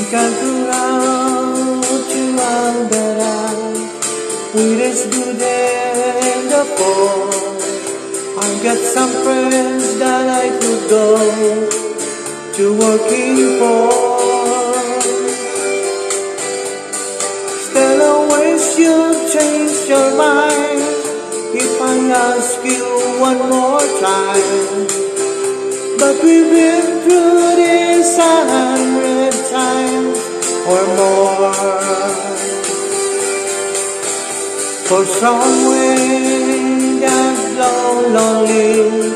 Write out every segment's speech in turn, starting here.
Kagurang Chuang Darang, it is good and the poor. I got some friends that I could go to working for. Still always you change your mind if I ask you one more time. But we've been through this 100 times or more. For some wind that blow lonely,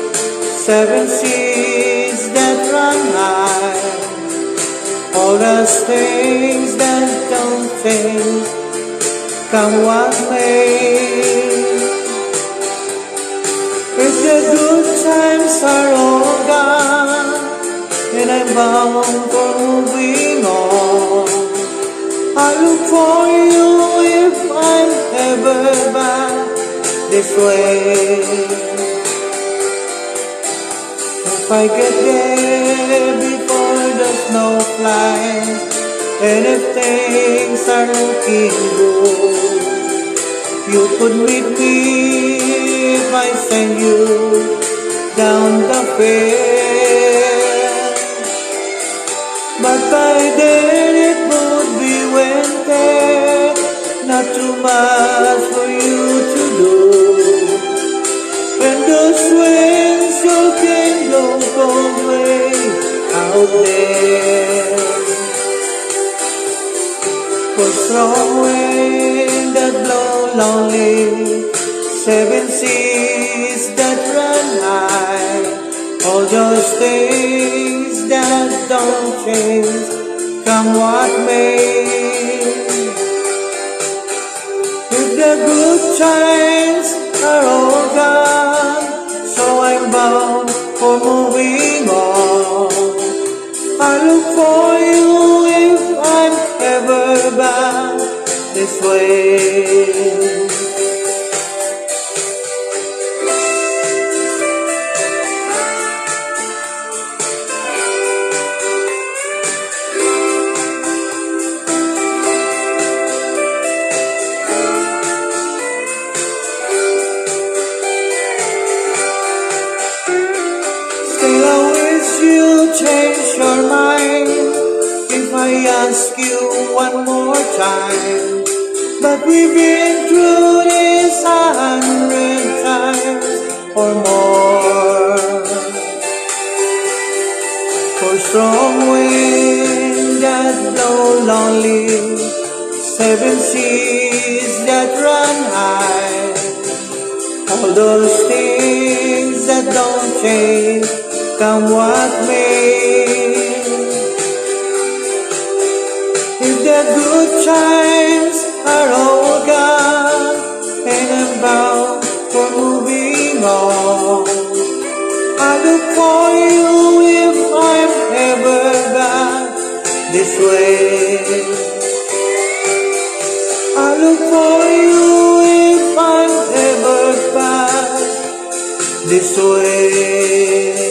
7 seas that run high, all those things that don't change, come what may. If the good times are all gone, and I'm bound for moving on, I look for you if I'm ever back this way. If I get there before the snow flies, and if things are looking good, you could meet me if I send you down the fair. But by then it would be winter, not too much for you to do. And those winds you can blow cold way out there. For strong wind that blow lonely, 7 seas that run high, all those things that don't change, come what may. If the good times are all gone, so I'm bound for moving on. I look for you if I'm ever back this way. Still I wish you change your mind if I ask you one more time. But we've been through this 100 times or more. For strong wind that blow lonely, 7 seas that run high, all those things that don't change, come what may. If the good times are all gone, and I'm bound for moving on, I look for you if I'm ever back this way. I look for you if I'm ever back this way.